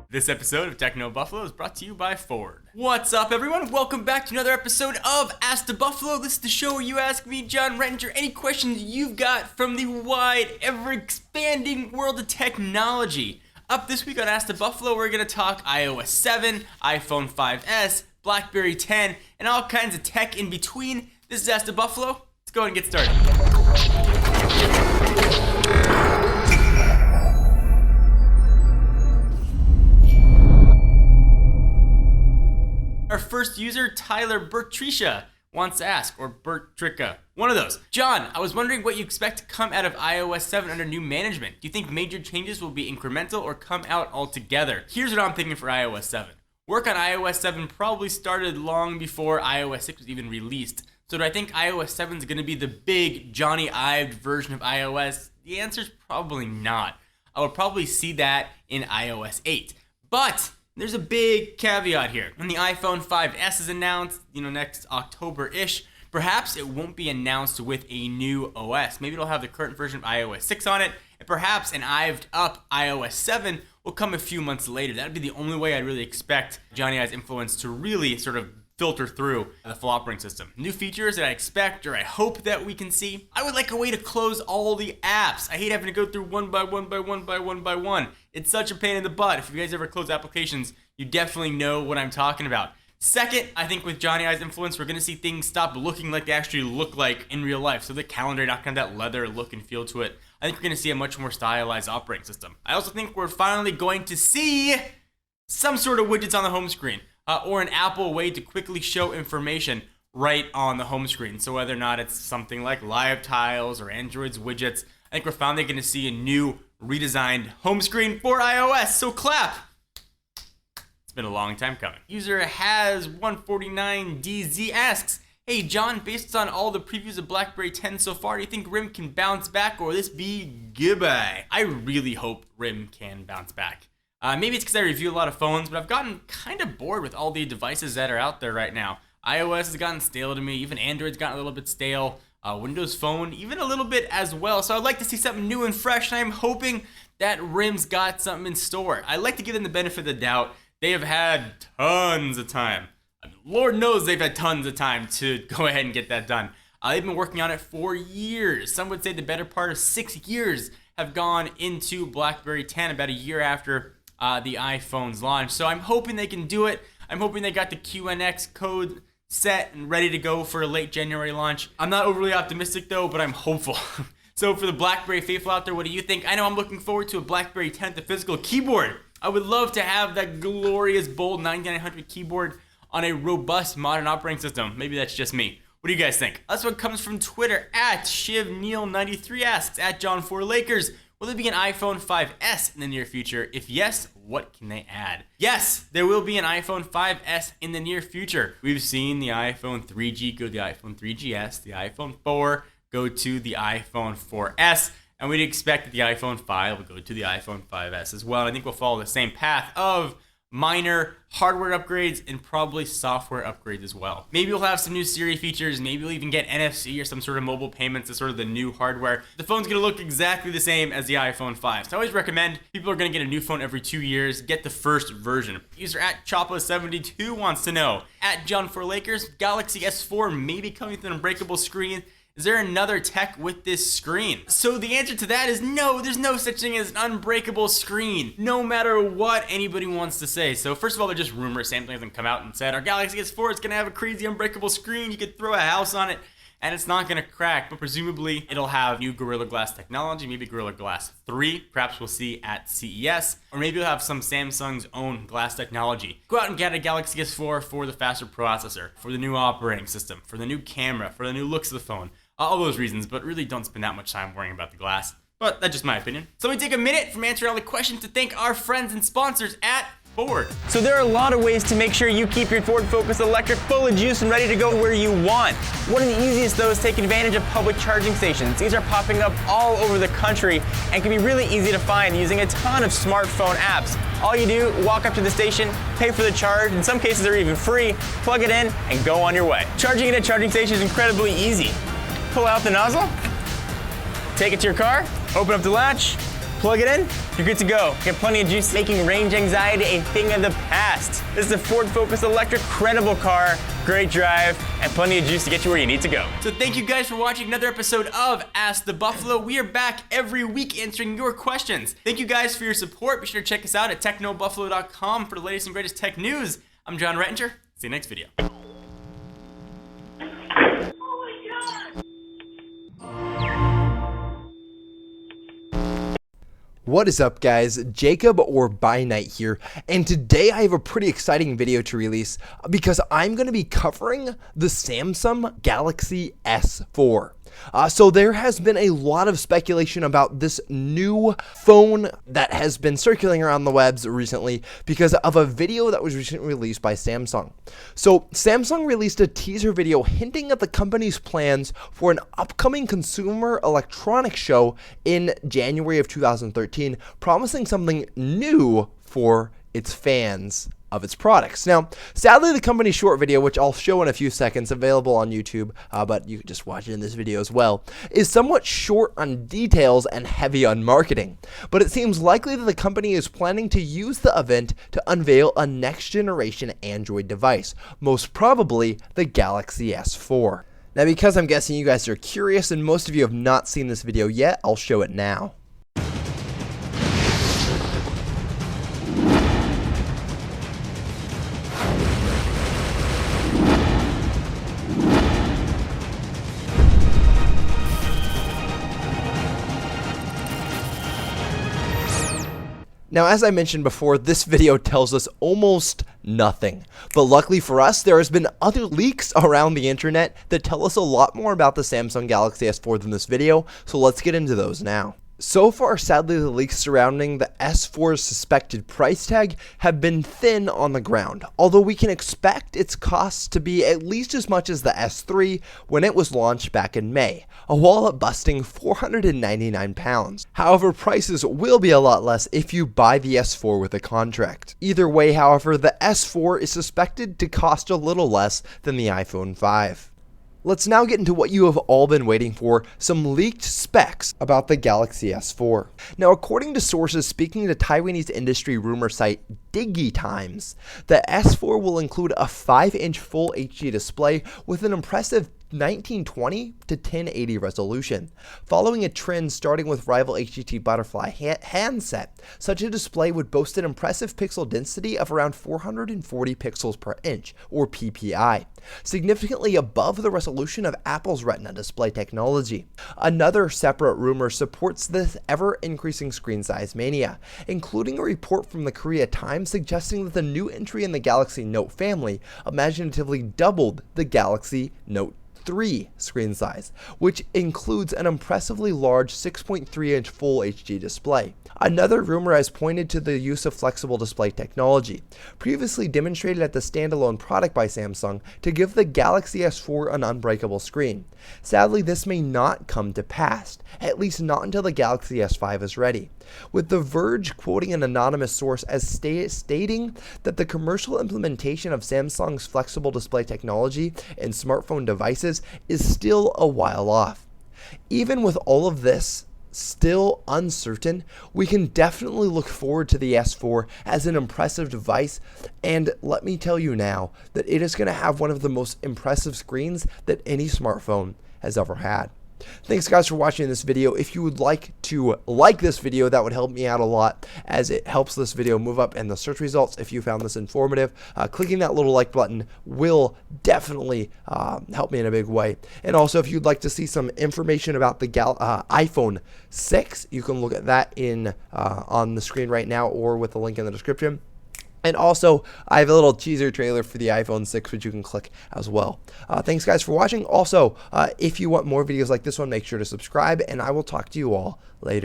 This episode of Techno Buffalo is brought to you by Ford. What's up, everyone? Welcome back to another episode of Ask the Buffalo. This is the show where you ask me, John Rettinger, any questions you've got from the wide, ever-expanding world of technology. Up this week on Ask the Buffalo, we're going to talk iOS 7, iPhone 5S, BlackBerry 10, and all kinds of tech in between. This is Ask the Buffalo. Let's go ahead and get started. Our first user, Tyler Bertricia, wants to ask, or Bertricka, one of those. John, I was wondering what you expect to come out of iOS 7 under new management. Do you think major changes will be incremental or come out altogether? Here's what I'm thinking for iOS 7. Work on iOS 7 probably started long before iOS 6 was even released. So do I think iOS 7 is going to be the big Johnny Ive version of iOS? The answer is probably not. I would probably see that in iOS 8. But there's a big caveat here. When the iPhone 5S is announced, next October-ish, perhaps it won't be announced with a new OS. Maybe it'll have the current version of iOS 6 on it, and perhaps an Ived up iOS 7 will come a few months later. That'd be the only way I'd really expect Johnny Ive's influence to really sort of filter through the full operating system. New features that I expect or I hope that we can see. I would like a way to close all the apps. I hate having to go through one by one. It's such a pain in the butt. If you guys ever close applications, you definitely know what I'm talking about. Second, I think with Johnny Ive's influence, we're going to see things stop looking like they actually look like in real life. So the calendar not going to have that leather look and feel to it. I think we're going to see a much more stylized operating system. I also think we're finally going to see some sort of widgets on the home screen. Or an Apple way to quickly show information right on the home screen. So whether or not it's something like Live Tiles or Android's widgets, I think we're finally going to see a new redesigned home screen for iOS. So clap! It's been a long time coming. User has 149DZ asks, hey John, based on all the previews of BlackBerry 10 so far, do you think RIM can bounce back or will this be goodbye? I really hope RIM can bounce back. Maybe it's because I review a lot of phones, but I've gotten kind of bored with all the devices that are out there right now. iOS has gotten stale to me, even Android's gotten a little bit stale, Windows Phone even a little bit as well, so I'd like to see something new and fresh, and I'm hoping that RIM's got something in store. I'd like to give them the benefit of the doubt. They have had tons of time. Lord knows they've had tons of time to go ahead and get that done. They've been working on it for years. Some would say the better part of 6 years have gone into BlackBerry 10, about a year after the iPhone's launch. So I'm hoping they can do it. I'm hoping they got the QNX code set and ready to go for a late January launch. I'm not overly optimistic though, but I'm hopeful. So for the BlackBerry faithful out there, what do you think? I know I'm looking forward to a BlackBerry 10 with a physical keyboard. I would love to have that glorious, bold 9900 keyboard on a robust modern operating system. Maybe that's just me. What do you guys think? This one comes from Twitter, at ShivNeil93 asks, at John4Lakers, will there be an iPhone 5S in the near future? If yes, what can they add? Yes, there will be an iPhone 5S in the near future. We've seen the iPhone 3G go to the iPhone 3GS, the iPhone 4 go to the iPhone 4S, and we'd expect that the iPhone 5 will go to the iPhone 5S as well. And I think we'll follow the same path of minor hardware upgrades and probably software upgrades as well. Maybe we'll have some new Siri features. Maybe we'll even get NFC or some sort of mobile payments as sort of the new hardware. The phone's gonna look exactly the same as the iPhone 5. So I always recommend people are gonna get a new phone every 2 years. Get the first version. User at Choppa72 wants to know, at John4Lakers, Galaxy S4 may be coming with an unbreakable screen. Is there another tech with this screen? So the answer to that is no, there's no such thing as an unbreakable screen, no matter what anybody wants to say. So first of all, they're just rumors. Samsung hasn't come out and said, our Galaxy S4 is gonna have a crazy unbreakable screen. You could throw a house on it and it's not gonna crack, but presumably it'll have new Gorilla Glass technology, maybe Gorilla Glass 3, perhaps we'll see at CES, or maybe it'll have some Samsung's own glass technology. Go out and get a Galaxy S4 for the faster processor, for the new operating system, for the new camera, for the new looks of the phone. All those reasons, but really don't spend that much time worrying about the glass. But that's just my opinion. So we take a minute from answering all the questions to thank our friends and sponsors at Ford. So there are a lot of ways to make sure you keep your Ford Focus Electric full of juice and ready to go where you want. One of the easiest though is take advantage of public charging stations. These are popping up all over the country and can be really easy to find using a ton of smartphone apps. All you do, walk up to the station, pay for the charge, in some cases they're even free, plug it in, and go on your way. Charging at a charging station is incredibly easy. Pull out the nozzle, take it to your car, open up the latch, Plug it in, you're good to go. Get plenty of juice, making range anxiety a thing of the past. This is a Ford Focus electric, credible car, great drive, and plenty of juice to get you where you need to go. So thank you guys for watching another episode of Ask the Buffalo. We are back every week answering your questions. Thank you guys for your support. Be sure to check us out at technobuffalo.com for the latest and greatest tech news. I'm John Rettinger. See you next video. What is up, guys? Jacob or By Night here, and today I have a pretty exciting video to release because I'm going to be covering the Samsung Galaxy S4. So there has been a lot of speculation about this new phone that has been circulating around the webs recently because of a video that was recently released by Samsung. So Samsung released a teaser video hinting at the company's plans for an upcoming consumer electronics show in January of 2013, promising something new for its fans of its products. Now, sadly, the company's short video, which I'll show in a few seconds, available on YouTube, but you can just watch it in this video as well, is somewhat short on details and heavy on marketing. But it seems likely that the company is planning to use the event to unveil a next-generation Android device, most probably the Galaxy S4. Now, because I'm guessing you guys are curious and most of you have not seen this video yet, I'll show it now. Now, as I mentioned before, this video tells us almost nothing. But luckily for us, there has been other leaks around the internet that tell us a lot more about the Samsung Galaxy S4 than this video, so let's get into those now. So far, sadly, the leaks surrounding the S4's suspected price tag have been thin on the ground, although we can expect its costs to be at least as much as the S3 when it was launched back in May, a wallet busting £499. However, prices will be a lot less if you buy the S4 with a contract. Either way, however, the S4 is suspected to cost a little less than the iPhone 5. Let's now get into what you have all been waiting for, some leaked specs about the Galaxy S4. Now, according to sources speaking to Taiwanese industry rumor site DigiTimes, the S4 will include a 5-inch Full HD display with an impressive 1920 to 1080 resolution. Following a trend starting with rival HTC Butterfly handset, such a display would boast an impressive pixel density of around 440 pixels per inch, or PPI, significantly above the resolution of Apple's Retina display technology. Another separate rumor supports this ever-increasing screen size mania, including a report from the Korea Times suggesting that the new entry in the Galaxy Note family imaginatively doubled the Galaxy Note 3 screen size, which includes an impressively large 6.3-inch Full HD display. Another rumor has pointed to the use of flexible display technology, previously demonstrated at the standalone product by Samsung to give the Galaxy S4 an unbreakable screen. Sadly, this may not come to pass, at least not until the Galaxy S5 is ready, with The Verge quoting an anonymous source as stating that the commercial implementation of Samsung's flexible display technology in smartphone devices is still a while off. Even with all of this still uncertain, we can definitely look forward to the S4 as an impressive device, and let me tell you now that it is going to have one of the most impressive screens that any smartphone has ever had. Thanks guys for watching this video. If you would like to like this video, that would help me out a lot as it helps this video move up in the search results. If you found this informative, clicking that little like button will definitely help me in a big way. And also, if you'd like to see some information about the iPhone 6, you can look at that in on the screen right now or with the link in the description. And also, I have a little teaser trailer for the iPhone 6, which you can click as well. Thanks, guys, for watching. Also, if you want more videos like this one, make sure to subscribe, and I will talk to you all later.